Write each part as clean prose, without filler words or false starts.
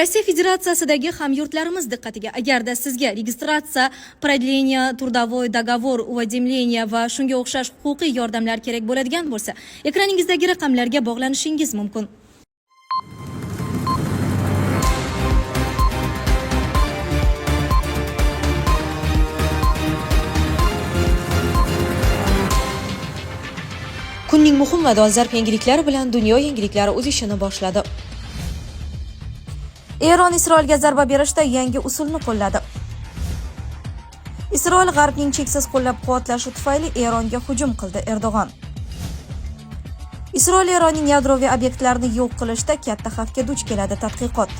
Rossiya Federatsiyasidagi hamyurtlarimiz diqqatiga, agarda sizga registratsiya, продление трудовой договор, уведомление va shunga o'xshash huquqiy yordamlar kerak bo'ladigan bo'lsa, ekraningizdagi raqamlarga bog'lanishingiz mumkin. Kunning muhim va dolzarb yangiliklari bilan dunyo yangiliklari o'z ishini boshladi. Eron Isroilga zarba berishda yangi usulni qo'lladi. Isroil G'arbning cheksiz qo'llab-quvvatlashi tufayli Eronga hujum qildi — Erdo'g'on. Isroil Eronning yadroviy obyektlarini yo'q qilishda katta xavfga duch keladi — tadqiqot.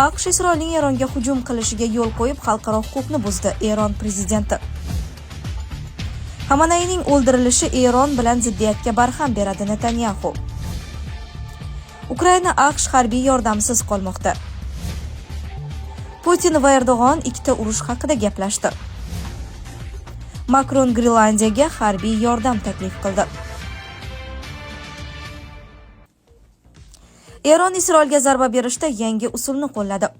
AQSh Isroilning Eronga hujum qilishiga yo'l qo'yib, xalqaro huquqni buzdi — Eron prezidenti. Xameneining o'ldirilishi Eron bilan ziddiyatga barham beradi — Netanyahu. Ukraina AQSh harbiy yordamsiz qolmoqda. Putin va Erdo'g'on ikkita urush haqida gaplashdi. Makron Grenlandiyaga harbiy yordam taklif qildi. Eron Isroilga zarba berishda yangi usulni qo'lladi.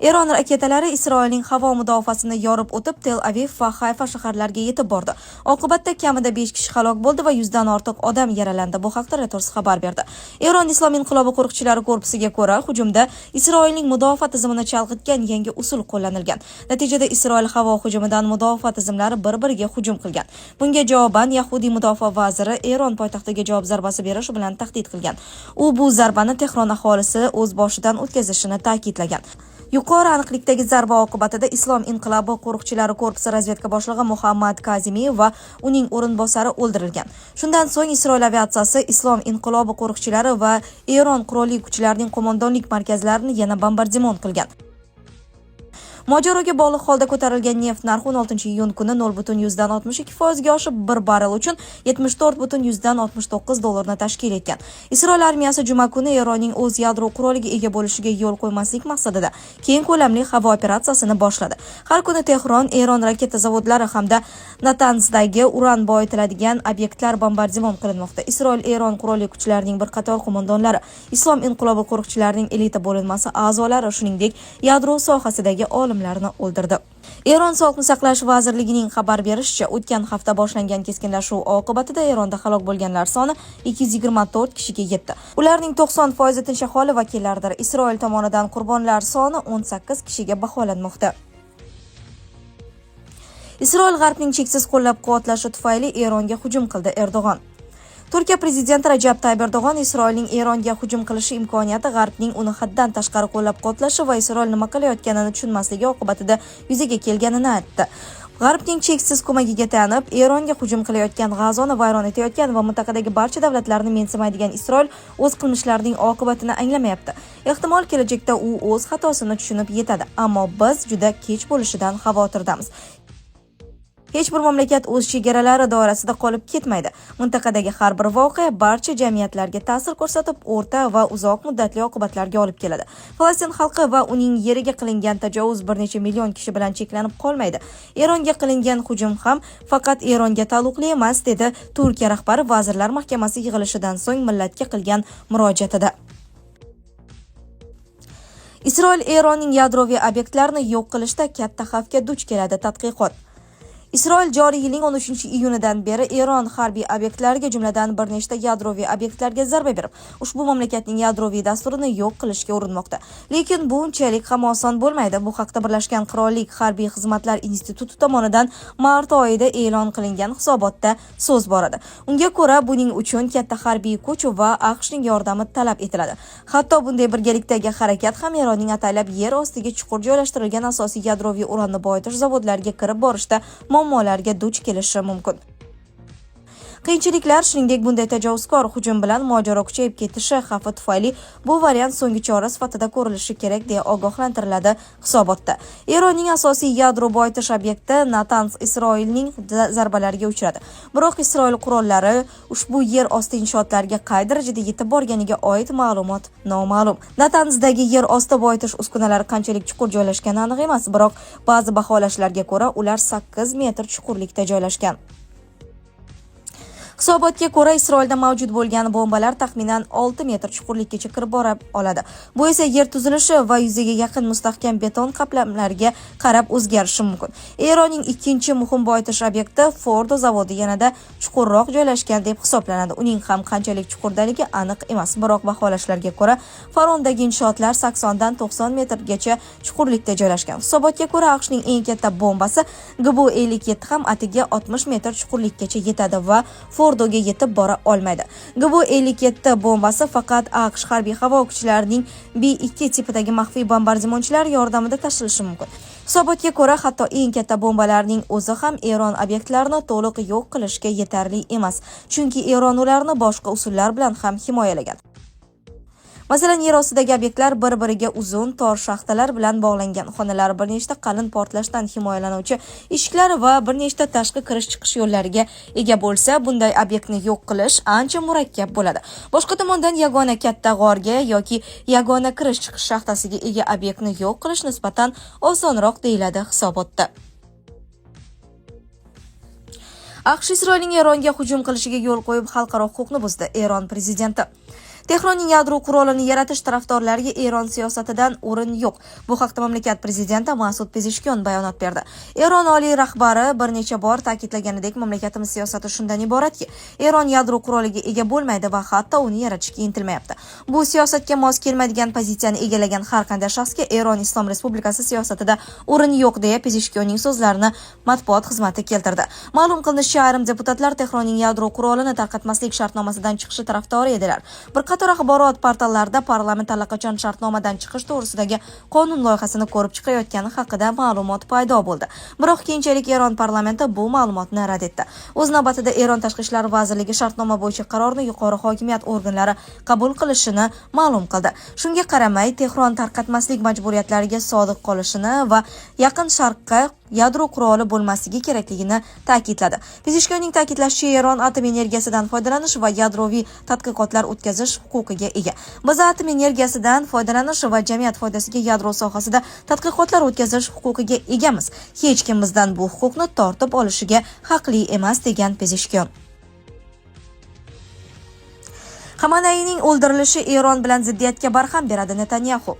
Eron raketalari Isroilning havo mudofaasini yorib o'tib, Tel Aviv va Hayfa shaharlariga yetib bordi. Oqibatda kamida 5 kishi halok bo'ldi va 100 dan ortiq odam yaralandi. Bu haqda Reuters xabar berdi. Eron Islom inqilobi qo'riqchilari korpusiga ko'ra, hujumda Isroilning mudofaa tizimini chalg'itgan yangi usul qo'llanilgan. Natijada Isroil havo hujumidan mudofaa tizimlari bir-biriga hujum qilgan. Bunga javoban Yahudiy mudofaa vaziri Eron poytaxtiga javob zarbasi berish bilan tahdid qilgan. U bu zarbani Tehron aholisi o'z boshidan o'tkazishini ta'kidlagan. Yuqori aniqlikdagi zarba oqibatida Islom inqilobi qo'riqchilari korpusi razvedka boshlig'i Muhammad Kazimiy va uning o'rinbosari o'ldirilgan. Shundan so'ng Isroil aviatsiyasi Islom inqilobi qo'riqchilari va Eron qurolli kuchlarining qo'mondonlik markazlarini yana bombardimon qilgan. Mojaroga bog'liq holda ko'tarilgan neft narxi 16-iyun kuni 0.62% ga oshib, 1 barrel uchun 74.69 dollarni tashkil etgan. Isroil armiyasi juma kuni Eronning o'z yadro quroliga ega bo'lishiga yo'l qo'ymaslik maqsadida keng ko'lamli havo operatsiyasini boshladi. Har kuni Tehron, Eron raketa zavodlari hamda Natanzdagi uran boyitiladigan obyektlar bombardimon qilinmoqda. Isroil Eron qurolli kuchlarining bir qator qo'mondonlari, Islom inqilobi qo'riqchilarining elita bo'linmasi a'zolari, shuningdek, yadro sohasidagi olimlarni o'ldirdi. Eron Sog'liqni saqlash vazirligining xabar berishicha, o'tgan hafta boshlangan keskinlashuv oqibatida Eronda halok bo'lganlar soni 224 kishiga yetdi. Ularning 90% tinch aholi vakillaridir. Isroil tomonidan qurbonlar soni 18 kishiga baholanmoqda. Isroil G'arbning cheksiz qo'llab-quvvatlashi tufayli Eronga hujum qildi — Erdo'g'on. Turkiya prezidenti Rajab Tayyip Erdo'g'on Isroilning Eronga hujum qilishi imkoniyati G'arbning uni haddan tashqari qo'llab-quvvatlashi va Isroil nima qilayotganini tushunmasligi oqibatida yuzaga kelganini aytdi. G'arbning cheksiz ko'magiga tayanib, Eronga hujum qilayotgan, G'azoni vayron etayotgan va mintaqadagi barcha davlatlarni mensimaydigan Isroil o'z qilmishlarining oqibatini anglamayapti. Ehtimol kelajakda u o'z xatosini tushunib yetadi, ammo biz juda kech bo'lishidan xavotirdamiz. Hech bir mamlakat o'z chegaralari doirasida qolib ketmaydi. Mintaqadagi har bir voqea barcha jamiyatlarga ta'sir ko'rsatib, o'rta va uzoq muddatli oqibatlarga olib keladi. Falastin xalqi va uning yeriga qilingan tajovuz bir necha million kishi bilan cheklanib qolmaydi. Eronga qilingan hujum ham faqat Eronga taalluqli emas, dedi Turkiya rahbari Vazirlar Mahkamasi yig'ilishidan so'ng millatga qilgan murojaatida. Isroil Eronning yadroviy obyektlarini yo'q qilishda katta xavfga duch keladi — tadqiqot. Isroil joriy yilning 13-iyunidan beri Eron harbiy obyektlariga, jumladan bir nechta yadroviy obyektlarga zarba berib, ushbu mamlakatning yadroviy dasturini yo'q qilishga urinmoqda. Lekin bu unchalik ham oson bo'lmaydi. Bu haqda Birlashgan Qirollik Harbiy Xizmatlar instituti tomonidan mart oyida e'lon qilingan hisobotda so'z boradi. Unga ko'ra, buning uchun katta harbiy kuch va AQShning yordami talab etiladi. Hatto bunday birgalikdagi harakat ham Eronning ataylab yer ostiga chuqur joylashtirilgan asosiy yadroviy uranni boyitish zavodlariga kirib borishda muammolarga duch kelishi mumkin. Qiyinchiliklar, shuningdek, bunday tajovuzkor hujum bilan mojaro kuchayib ketishi xavfi tufayli bu variant so'nggi chora sifatida ko'rilishi kerak, deya ogohlantiriladi hisobotda. Eronning asosiy yadro boyitish obyekti Natanz Isroilning zarbalariga uchradi. Biroq Isroil qurollari ushbu yer osti inshootlariga qay darajada yetib borganiga oid ma'lumot noma'lum. Natanzdagi yer osti boyitish uskunalari qanchalik chuqur joylashgani aniq emas, biroq ba'zi baholashlarga ko'ra ular 8 metr chuqurlikda joylashgan. Hisobotga ko'ra, Isroilda mavjud bo'lgan bombalar taxminan 6 metr chuqurlikkacha kirib bora oladi. Bu esa yer tuzilishi va yuzaga yaqin mustahkam beton qaplamlarga qarab o'zgarishi mumkin. Eronning ikkinchi muhim boyitish obyekti Fordo zavodi yanada chuqurroq joylashgan deb hisoblanadi. Uning ham qanchalik chuqurdaligi aniq emas, biroq baholashlarga ko'ra, Farondagi inshootlar 80 dan 90 metrgacha chuqurlikda joylashgan. Hisobotga ko'ra, AQShning eng katta bombasi GBU-57 ham atiga 60 metr chuqurlikkacha yetadi va Fordoga yetib bora olmaydi. GBU-57 bombasi faqat AQSh harbiy havo kuchlarining B-2 tipidagi maxfiy bombardimonchilar yordamida tashilishi mumkin. Hisobotga ko'ra, hatto eng katta bombalarning o'zi ham Eron obyektlarini to'liq yo'q qilishga yetarli emas, chunki Eron ularni boshqa usullar bilan ham himoyalagan. Masalan, yer ostidagi obyektlar bir-biriga uzun tor shaxtalar bilan bog'langan. Xonalar bir nechta qalin portlashdan himoyalanuvchi eshiklar va bir nechta tashqi kirish-chiqish yo'llariga ega bo'lsa, bunday obyektni yo'q qilish ancha murakkab bo'ladi. Boshqa tomondan, yagona katta g'orga yoki yagona kirish-chiqish shaxtasiga ega obyektni yo'q qilish nisbatan osonroq deyiladi hisobotda. AQSh Isroilning Eronga hujum qilishiga yo'l qo'yib, xalqaro huquqni buzdi. Eron prezidenti Tehronning yadro qurolini yaratish tarafdorlariga Eron siyosatidan o'rin yo'q. Bu haqda mamlakat prezidenti Masud Pezeshkian bayonot berdi. Eron oliy rahbari bir necha bor ta'kidlaganidek, mamlakatimiz siyosati shundan iboratki, Eron yadro quroliga ega bo'lmaydi va hatto uni yaratishga intilmayapti. Bu siyosatga mos kelmaydigan pozitsiyani egallagan har qanday shaxsga Eron Islom Respublikasi siyosatida o'rin yo'q deya Pezeshkianning so'zlarini matbuot xizmati keltirdi. Ma'lum qilinishicha, ayrim deputatlar Tehronning yadro qurolini tarqatmaslik shartnomasidan chiqishi tarafdori edilar. Qator axborot portallarida parlament allaqachon shartnomadan chiqish to'g'risidagi qonun loyihasini ko'rib chiqayotgani haqida ma'lumot paydo bo'ldi. Biroq keyinchalik Eron parlamenti bu ma'lumotni rad etdi. O'z navbatida Eron tashqi ishlar vazirligi shartnoma bo'yicha qarorni yuqori hokimiyat organlari qabul qilishini ma'lum qildi. Shunga qaramay, Tehron tarqatmaslik majburiyatlariga sodiq qolishini va Yaqin Sharqqa yadro quroli bo'lmasligi kerakligini ta'kidladi. Pezeshkianning ta'kidlashicha, Eron atom energiyasidan foydalanish va yadroviy tadqiqotlar o'tkazish huquqiga ega. Biz atom energiyasidan foydalanish va jamiyat foydasiga yadro sohasida tadqiqotlar o'tkazish huquqiga egamiz. Hech kim bizdan bu huquqni tortib olishiga haqli emas, degan Pezeshkian. Xameneining o'ldirilishi Eron bilan ziddiyatga barham beradi. Netanyahu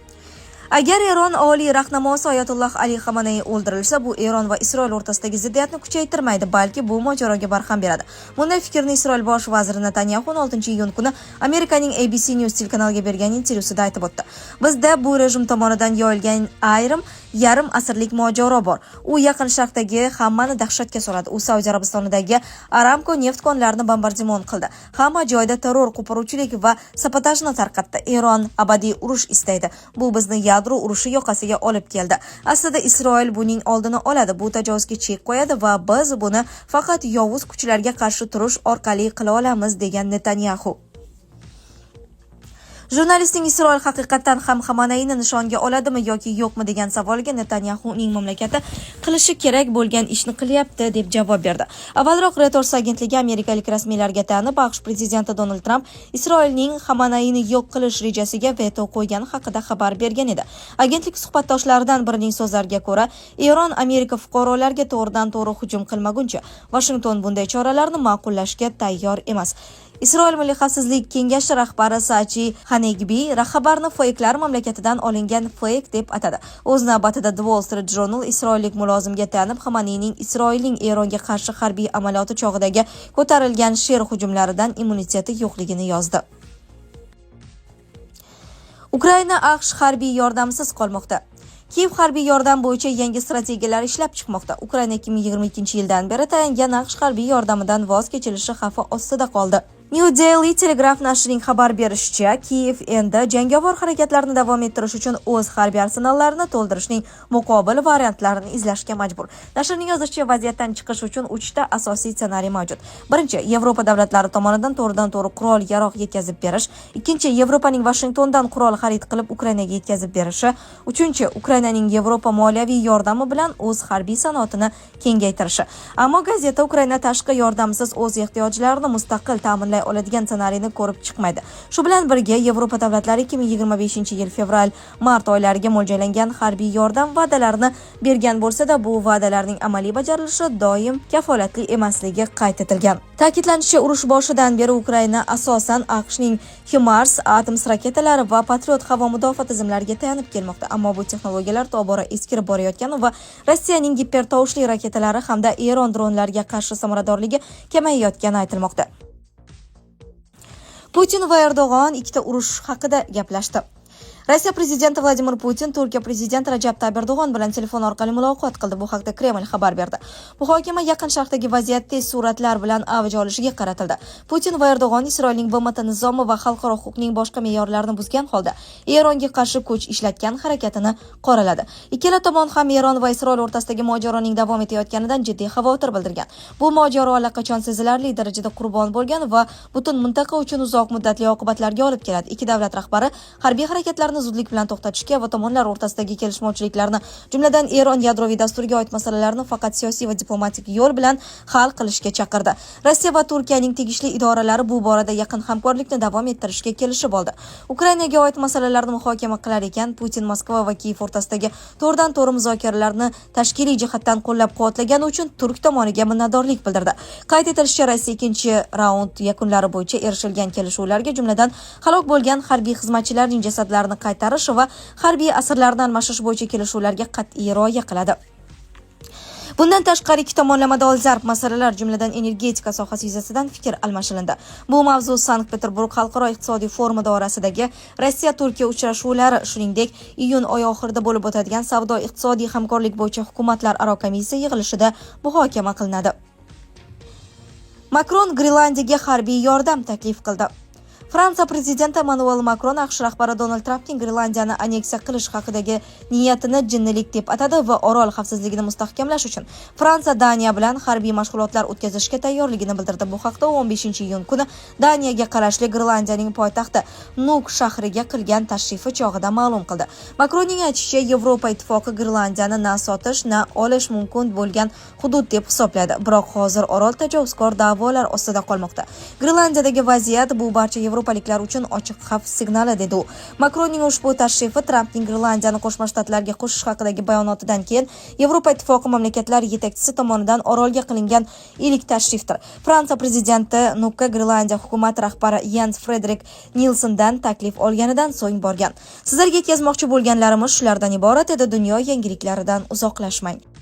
Agar Eron oliy rahnamosi Oyatulloh Ali Xamenei o'ldirilsa, bu Eron va Isroil o'rtasidagi ziddiyatni kuchaytirmaydi, balki bu mojaroga barham beradi. Bunday fikrni Isroil bosh vaziri Netanyahu 6-iyun kuni Amerikaning ABC News telekanaliga bergan intervyusida aytib o'tdi. Bizda bu rejim tomonidan yoyilgan yarim asrlik mojaro bor. U Yaqin Sharqdagi hammani dahshatga soladi. U Saudiya Arabistonidagi Aramco neft konlarini bombardimon qildi. Hamma joyda terror, qo'poruvchilik va sabotajni tarqatdi. Eron abadiy urush istaydi. Bu bizni yadro urushi yoqasiga olib keldi. Aslida Isroil buning oldini oladi, bu tajovuzga chek qo'yadi va biz buni faqat yovuz kuchlarga qarshi turish orqali qila olamiz, degan Netanyahu. Jurnalistning Isroil haqiqatan ham Xameneini nishonga oladimi yoki yo'qmi degan savoliga Netanyahu uning mamlakati qilishi kerak bo'lgan ishni qilyapti deb javob berdi. Avvalroq Reuters agentligi amerikalik rasmiylarga tayanib, AQSh prezidenti Donald Trump Isroilning Xameneini yo'q qilish rejasiga veto qo'ygani haqida xabar bergan edi. Agentlik suhbatdoshlaridan birining so'zlariga ko'ra, Eron Amerika fuqarolariga to'g'ridan-to'g'ri hujum qilmaguncha Washington bunday choralarni ma'qullashga tayyor emas. Isroil Milliy xavfsizlik kengashi rahbari Sachi Hanegbi xabarni fake'lar mamlakatidan olingan fake deb atadi. O'z navbatida The Wall Street Journal isroillik mulozimga tayanib, Xameneining Isroilning Eronga qarshi harbiy amaliyoti chog'idagi ko'tarilgan sher hujumlaridan immuniteti yo'qligini yozdi. Ukraina AQSh harbiy yordamsiz qolmoqda. Kiyev harbiy yordam bo'yicha yangi strategiyalar ishlab chiqmoqda. Ukraina 2022-yildan beri tayangan AQSh harbiy yordamidan voz kechilishi xavfi ostida qoldi. New Daily Telegraph nashrining xabar berishicha, Kiyev endi jangovar harakatlarni davom ettirish uchun o'z harbiy arsenallarini to'ldirishning muqobil variantlarini izlashga majbur. Nashrning yozishicha, vaziyatdan chiqish uchun 3 ta asosiy ssenariy mavjud. Birinchi, Yevropa davlatlari tomonidan to'g'ridan-to'g'ri qurol-yarog' yetkazib berish. Ikkinchi, Yevropaning Washingtondan qurol xarid qilib Ukrainaga yetkazib berishi. Uchinchi, Ukrainaning Yevropa moliyaviy yordami bilan o'z harbiy sanoatini kengaytirishi. Ammo gazeta Ukraina tashqi yordamsiz o'z ehtiyojlarini mustaqil ta'minlay oladigan ssenariyni ko'rib chiqmaydi. Shu bilan birga Yevropa davlatlari 2025-yil fevral-mart oylariga mo'ljallangan harbiy yordam va'dalarini bergan bo'lsa-da, bu va'dalarning amaliy bajarilishi doim kafolatli emasligi qayd etilgan. Ta'kidlanishicha, urush boshidan beri Ukraina asosan AQShning HIMARS atom raketalari va Patriot havo mudofaa tizimlariga tayanib kelmoqda. Ammo bu texnologiyalar tobora eskirib borayotgani va Rossiyaning gipertovushli raketalari hamda Eron dronlariga qarshi samaradorligi kamayayotgani aytilmoqda. Putin va Erdo'g'on ikkita urush haqida gaplashdi. Rossiya prezidenti Vladimir Putin Turkiya prezidenti Rajab Tayyip Erdo'g'on bilan telefon orqali muloqot qildi. Bu haqda Kreml xabar berdi. Muhokama Yaqin Sharqdagi vaziyat tez suratlar bilan avj olishiga qaratildi. Putin va Erdo'g'on Isroilning BMT nizomi va xalqaro huquqning boshqa me'yorlarini buzgan holda Eronga qarshi kuch ishlatgan harakatini qoraladi. Ikkala tomon ham Eron va Isroil o'rtasidagi mojaroning davom etayotganidan jiddiy xavotir bildirgan. Bu mojaro allaqachon sezilarli darajada qurbon bo'lgan va butun mintaqa uchun uzoq muddatli oqibatlarga olib keladi. Ikki davlat rahbari harbiy harakatlarni zudlik bilan to'xtatishga va tomonlar o'rtasidagi kelishmovchiliklarni, jumladan Eron yadroviy dasturiga oid masalalarni faqat siyosiy va diplomatik yo'l bilan hal qilishga chaqirdi. Rossiya va Turkiyaning tegishli idoralari bu borada yaqin hamkorlikni davom ettirishga kelishib oldi. Ukrainaga oid masalalarni muhokama qilar ekan, Putin Moskva va Kiyev o'rtasidagi to'rdan-to'g'ri muzokaralarni tashkiliy jihatdan qo'llab-quvvatlagani uchun turk tomoniga minnatdorlik bildirdi. Qayd etilishicha, Rossiya ikkinchi raund yakunlari bo'yicha erishilgan kelishuvlarga, jumladan halok bo'lgan harbiy xizmatchilarning jasadlarini qaytarish va harbiy asirlarni almashish bo'yicha kelishuvlarga qat'iy rioya qiladi. Bundan tashqari ikki tomonlama dolzarb masalalar, jumladan energetika sohasi yuzasidan fikr almashildi. Bu mavzu Sankt-Peterburg xalqaro iqtisodiy forumi doirasidagi Rossiya-Turkiya uchrashuvlari, shuningdek, iyun oyi oxirida bo'lib o'tadigan savdo-iqtisodiy hamkorlik bo'yicha hukumatlararo komissiya yig'ilishida muhokama qilinadi. Makron Grenlandiyaga harbiy yordam taklif qildi. Fransiya prezidenti Emmanuel Macron AQSh rahbari Donald Trampning Grenlandiyani anneksiya qilish haqidagi niyatini jinnilik deb atadi va orol xavfsizligini mustahkamlash uchun Fransiya Daniya bilan harbiy mashg'ulotlar o'tkazishga tayyorligini bildirdi. Bu haqda 15-iyun kuni Daniyaga qarashli Grenlandiyaning poytaxti Nuuk shahriga qilgan tashrifi chog'ida ma'lum qildi. Macronning aytishicha, Yevropa ittifoqi Grenlandiyani na sotish, na olish mumkin bo'lgan hudud deb hisoblaydi. Biroq hozir orol tajovuzkor da'volar ostida qolmoqda. Grenlandiyadagi vaziyat bu barcha yevropaliklar uchun ochiq xavf signali, dedi u. Makronning ushbu tashrifi Trampning Grenlandiyani Qo'shma Shtatlarga qo'shish haqidagi bayonotidan keyin Yevropa ittifoqi mamlakatlari yetakchisi tomonidan orolga qilingan ilk tashrifdir. Fransiya prezidenti Nuukka Grenlandiya hukumati rahbari Jens Frederik Nilsendan taklif olganidan so'ng borgan. Sizlarga yetkazmoqchi bo'lganlarimiz shulardan iborat edi. Dunyo yangiliklaridan uzoqlashmang.